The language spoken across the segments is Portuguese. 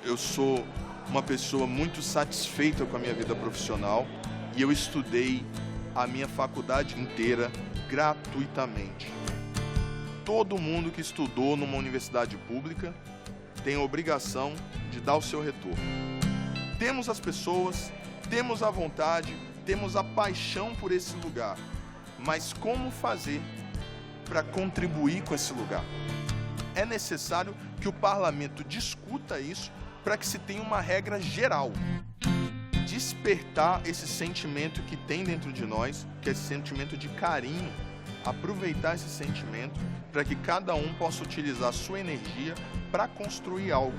Eu sou uma pessoa muito satisfeita com a minha vida profissional e eu estudei a minha faculdade inteira gratuitamente. Todo mundo que estudou numa universidade pública tem a obrigação de dar o seu retorno. Temos as pessoas, temos a vontade, temos a paixão por esse lugar, mas como fazer para contribuir com esse lugar? É necessário que o parlamento discuta isso para que se tenha uma regra geral. Despertar esse sentimento que tem dentro de nós, que é esse sentimento de carinho, aproveitar esse sentimento para que cada um possa utilizar a sua energia para construir algo.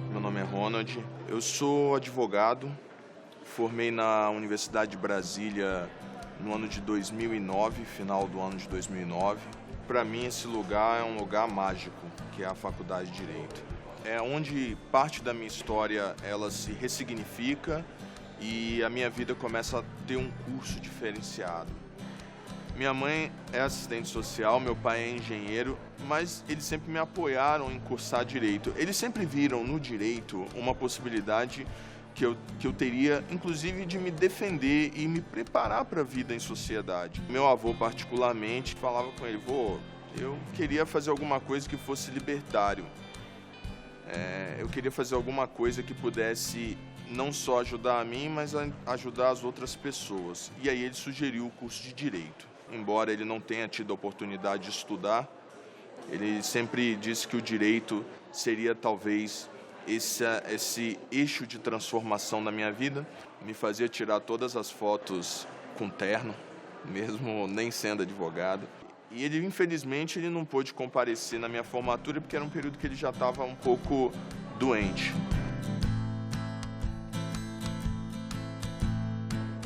Meu nome é Ronald, eu sou advogado, formei na Universidade de Brasília no ano de 2009, final do ano de 2009. Para mim esse lugar é um lugar mágico, que é a Faculdade de Direito. É onde parte da minha história ela se ressignifica e a minha vida começa a ter um curso diferenciado. Minha mãe é assistente social, meu pai é engenheiro, mas eles sempre me apoiaram em cursar direito. Eles sempre viram no direito uma possibilidade que eu teria, inclusive, de me defender e me preparar para a vida em sociedade. Meu avô, particularmente, falava com ele: vô, eu queria fazer alguma coisa que fosse libertário. Eu queria fazer alguma coisa que pudesse não só ajudar a mim, mas ajudar as outras pessoas. E aí ele sugeriu o curso de Direito. Embora ele não tenha tido a oportunidade de estudar, ele sempre disse que o direito seria talvez esse eixo de transformação na minha vida. Me fazia tirar todas as fotos com terno, mesmo nem sendo advogado. E ele, infelizmente, ele não pôde comparecer na minha formatura porque era um período que ele já estava um pouco doente.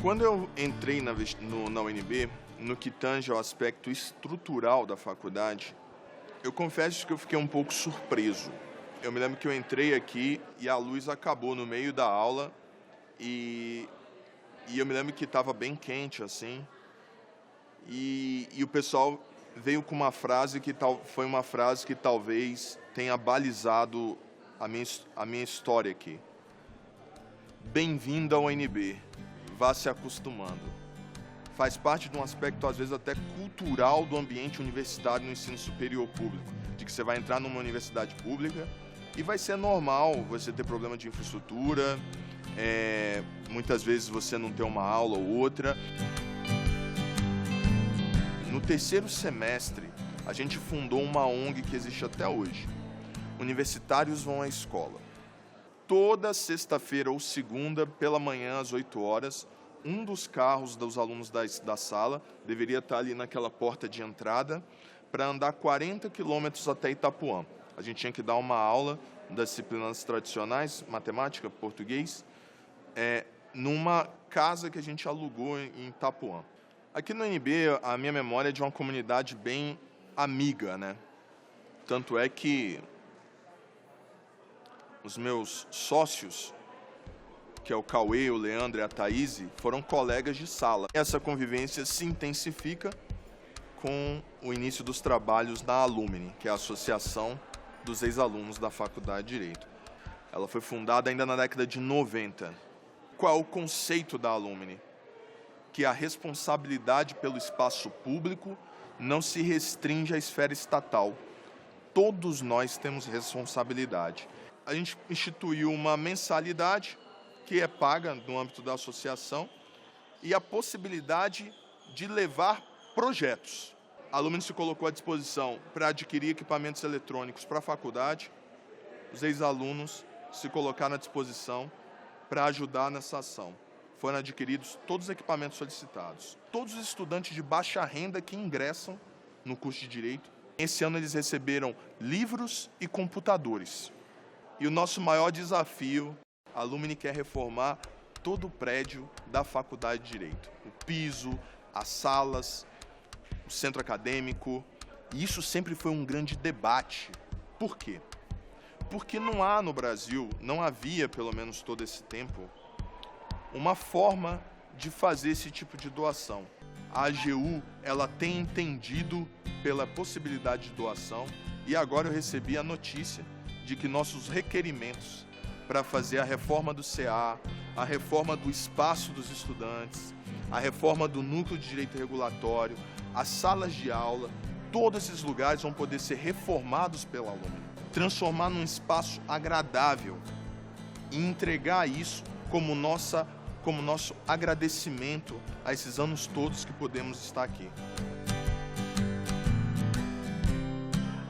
Quando eu entrei na UNB, no que tange ao aspecto estrutural da faculdade, eu confesso que eu fiquei um pouco surpreso. Eu me lembro que eu entrei aqui e a luz acabou no meio da aula e eu me lembro que estava bem quente assim. E o pessoal veio com uma frase que foi uma frase que talvez tenha balizado a minha história aqui. Bem-vindo ao UNB, vá se acostumando. Faz parte de um aspecto, às vezes, até cultural do ambiente universitário no ensino superior público, de que você vai entrar numa universidade pública e vai ser normal você ter problema de infraestrutura, muitas vezes você não ter uma aula ou outra. No terceiro semestre, a gente fundou uma ONG que existe até hoje. Universitários vão à escola. Toda sexta-feira ou segunda, pela manhã, às 8 horas, um dos carros dos alunos da sala deveria estar ali naquela porta de entrada para andar 40 quilômetros até Itapuã. A gente tinha que dar uma aula das disciplinas tradicionais, matemática, português, numa casa que a gente alugou em Itapuã. Aqui no UNB, a minha memória é de uma comunidade bem amiga, né? Tanto é que os meus sócios, que é o Cauê, o Leandro e a Thaís, foram colegas de sala. Essa convivência se intensifica com o início dos trabalhos da Alumni, que é a Associação dos Ex-Alunos da Faculdade de Direito. Ela foi fundada ainda na década de 90. Qual é o conceito da Alumni? Que a responsabilidade pelo espaço público não se restringe à esfera estatal. Todos nós temos responsabilidade. A gente instituiu uma mensalidade que é paga no âmbito da associação, e a possibilidade de levar projetos. A Alumni se colocou à disposição para adquirir equipamentos eletrônicos para a faculdade, os ex-alunos se colocaram à disposição para ajudar nessa ação. Foram adquiridos todos os equipamentos solicitados. Todos os estudantes de baixa renda que ingressam no curso de Direito, esse ano eles receberam livros e computadores. E o nosso maior desafio, a Alumni quer reformar todo o prédio da Faculdade de Direito. O piso, as salas, o centro acadêmico. E isso sempre foi um grande debate. Por quê? Porque não há no Brasil, não havia, pelo menos todo esse tempo, uma forma de fazer esse tipo de doação. A AGU, ela tem entendido pela possibilidade de doação e agora eu recebi a notícia de que nossos requerimentos para fazer a reforma do CA, a reforma do espaço dos estudantes, a reforma do núcleo de direito regulatório, as salas de aula, todos esses lugares vão poder ser reformados pela Alumni, transformar num espaço agradável e entregar isso como nosso agradecimento a esses anos todos que podemos estar aqui.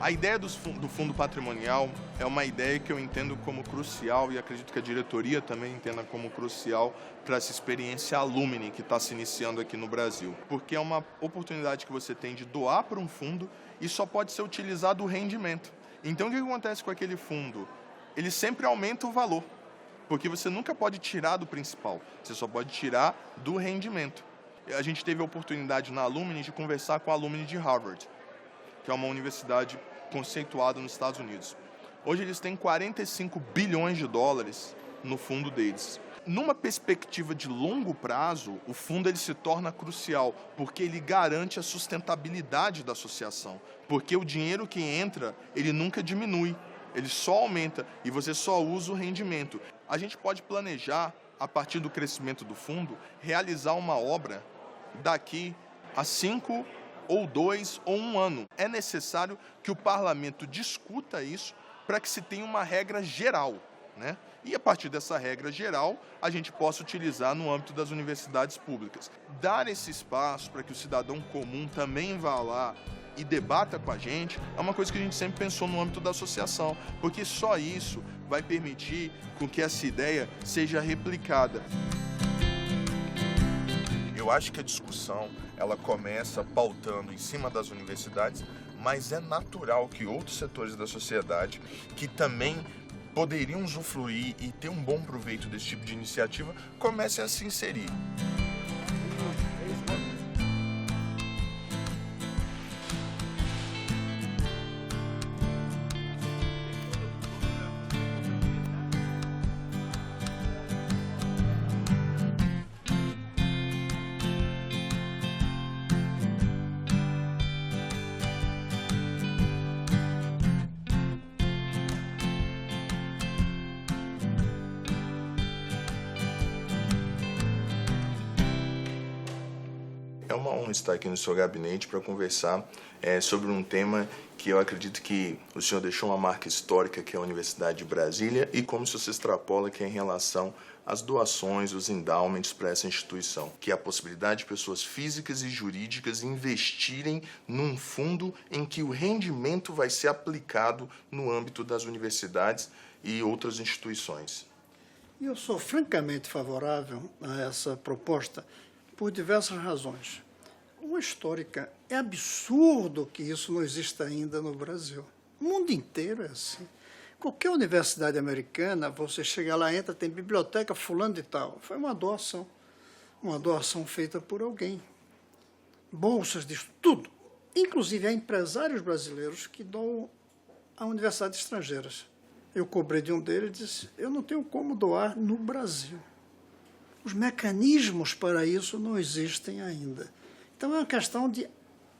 A ideia do fundo patrimonial é uma ideia que eu entendo como crucial e acredito que a diretoria também entenda como crucial para essa experiência Alumni que está se iniciando aqui no Brasil. Porque é uma oportunidade que você tem de doar para um fundo e só pode ser utilizado o rendimento. Então o que acontece com aquele fundo? Ele sempre aumenta o valor, porque você nunca pode tirar do principal, você só pode tirar do rendimento. A gente teve a oportunidade na Alumni de conversar com a Alumni de Harvard, que é uma universidade conceituada nos Estados Unidos. Hoje eles têm 45 bilhões de dólares no fundo deles. Numa perspectiva de longo prazo, o fundo ele se torna crucial, porque ele garante a sustentabilidade da associação. Porque o dinheiro que entra, ele nunca diminui, ele só aumenta e você só usa o rendimento. A gente pode planejar, a partir do crescimento do fundo, realizar uma obra daqui a 5 ou 2 ou 1 ano. É necessário que o parlamento discuta isso para que se tenha uma regra geral, né? E a partir dessa regra geral, a gente possa utilizar no âmbito das universidades públicas. Dar esse espaço para que o cidadão comum também vá lá e debata com a gente é uma coisa que a gente sempre pensou no âmbito da associação, porque só isso vai permitir com que essa ideia seja replicada. Eu acho que a discussão ela começa pautando em cima das universidades, mas é natural que outros setores da sociedade que também poderiam usufruir e ter um bom proveito desse tipo de iniciativa comecem a se inserir. É uma honra estar aqui no seu gabinete para conversar sobre um tema que eu acredito que o senhor deixou uma marca histórica, que é a Universidade de Brasília, e como isso se extrapola, que é em relação às doações, os endowments para essa instituição, que é a possibilidade de pessoas físicas e jurídicas investirem num fundo em que o rendimento vai ser aplicado no âmbito das universidades e outras instituições. Eu sou francamente favorável a essa proposta por diversas razões. Uma histórica, é absurdo que isso não exista ainda no Brasil. O mundo inteiro é assim. Qualquer universidade americana, você chega lá, entra, tem biblioteca fulano de tal. Foi uma doação feita por alguém. Bolsas disso, tudo. Inclusive há empresários brasileiros que doam a universidades estrangeiras. Eu cobrei de um deles e disse, eu não tenho como doar no Brasil. Os mecanismos para isso não existem ainda. Então, é uma questão de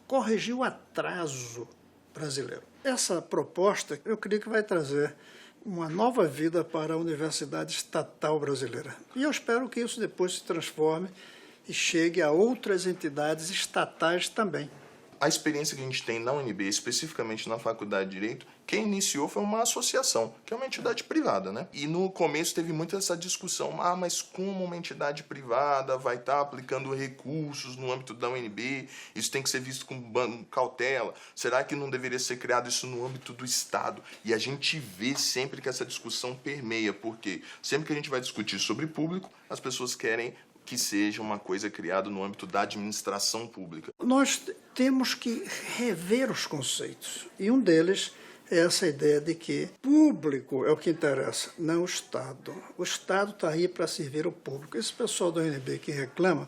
corrigir o atraso brasileiro. Essa proposta, eu creio que vai trazer uma nova vida para a Universidade Estatal Brasileira. E eu espero que isso depois se transforme e chegue a outras entidades estatais também. A experiência que a gente tem na UNB, especificamente na Faculdade de Direito, quem iniciou foi uma associação, que é uma entidade privada, né? E no começo teve muito essa discussão, mas como uma entidade privada vai estar aplicando recursos no âmbito da UNB? Isso tem que ser visto com cautela? Será que não deveria ser criado isso no âmbito do Estado? E a gente vê sempre que essa discussão permeia, porque sempre que a gente vai discutir sobre público, as pessoas querem que seja uma coisa criada no âmbito da administração pública. Nós temos que rever os conceitos, e um deles é essa ideia de que público é o que interessa, não o Estado. O Estado está aí para servir o público. Esse pessoal da UNB que reclama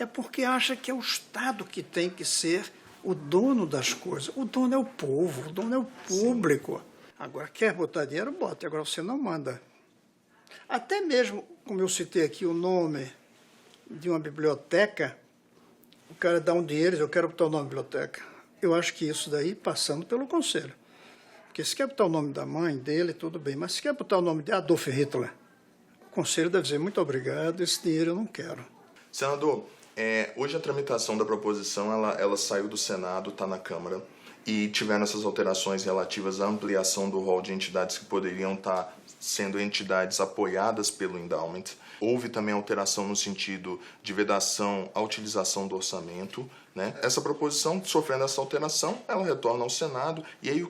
é porque acha que é o Estado que tem que ser o dono das coisas. O dono é o povo, o dono é o público. Sim. Agora, quer botar dinheiro, bota. Agora você não manda. Até mesmo, como eu citei aqui o nome de uma biblioteca, o cara dá um dinheiro e diz, eu quero botar o nome da biblioteca. Eu acho que isso daí passando pelo conselho. Porque se quer botar o nome da mãe dele, tudo bem. Mas se quer botar o nome de Adolf Hitler, o conselho deve dizer, muito obrigado, esse dinheiro eu não quero. Senador, hoje a tramitação da proposição, ela saiu do Senado, está na Câmara, e tiveram essas alterações relativas à ampliação do rol de entidades que poderiam estar sendo entidades apoiadas pelo endowment. Houve também alteração no sentido de vedação à utilização do orçamento, né? Essa proposição, sofrendo essa alteração, ela retorna ao Senado. E aí,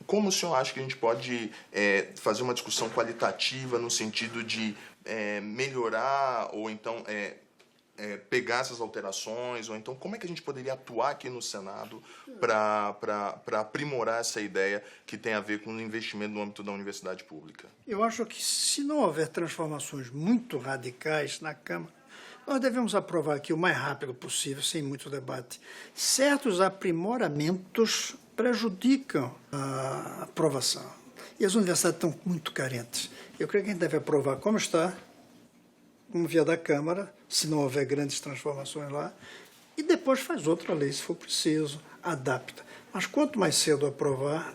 como o senhor acha que a gente pode fazer uma discussão qualitativa no sentido de melhorar ou então pegar essas alterações, ou então como é que a gente poderia atuar aqui no Senado para aprimorar essa ideia que tem a ver com o investimento no âmbito da universidade pública? Eu acho que se não houver transformações muito radicais na Câmara, nós devemos aprovar aqui o mais rápido possível, sem muito debate. Certos aprimoramentos prejudicam a aprovação. E as universidades estão muito carentes. Eu creio que a gente deve aprovar como está, como via da Câmara, se não houver grandes transformações lá, e depois faz outra lei, se for preciso, adapta. Mas quanto mais cedo aprovar,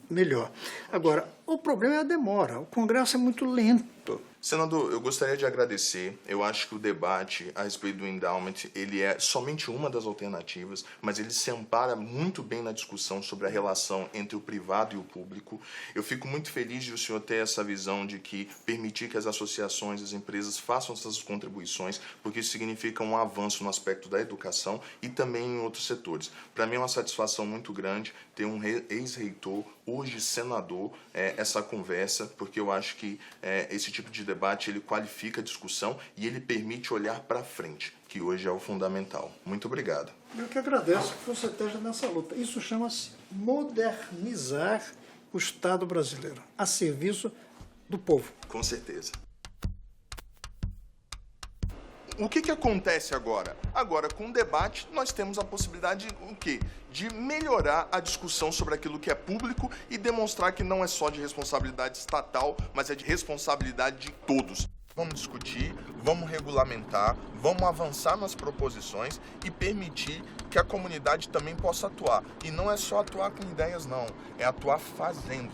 melhor. Agora, o problema é a demora. O Congresso é muito lento. Senador, eu gostaria de agradecer. Eu acho que o debate a respeito do endowment, ele é somente uma das alternativas, mas ele se ampara muito bem na discussão sobre a relação entre o privado e o público. Eu fico muito feliz de o senhor ter essa visão de que permitir que as associações, as empresas façam essas contribuições, porque isso significa um avanço no aspecto da educação e também em outros setores. Para mim é uma satisfação muito grande ter um ex-reitor, hoje senador, essa conversa, porque eu acho que esse tipo de debate ele qualifica a discussão e ele permite olhar para frente, que hoje é o fundamental. Muito obrigado. Eu que agradeço que você esteja nessa luta. Isso chama-se modernizar o Estado brasileiro, a serviço do povo. Com certeza. O que acontece agora? Agora, com o debate, nós temos a possibilidade de melhorar a discussão sobre aquilo que é público e demonstrar que não é só de responsabilidade estatal, mas é de responsabilidade de todos. Vamos discutir, vamos regulamentar, vamos avançar nas proposições e permitir que a comunidade também possa atuar. E não é só atuar com ideias, não. É atuar fazendo.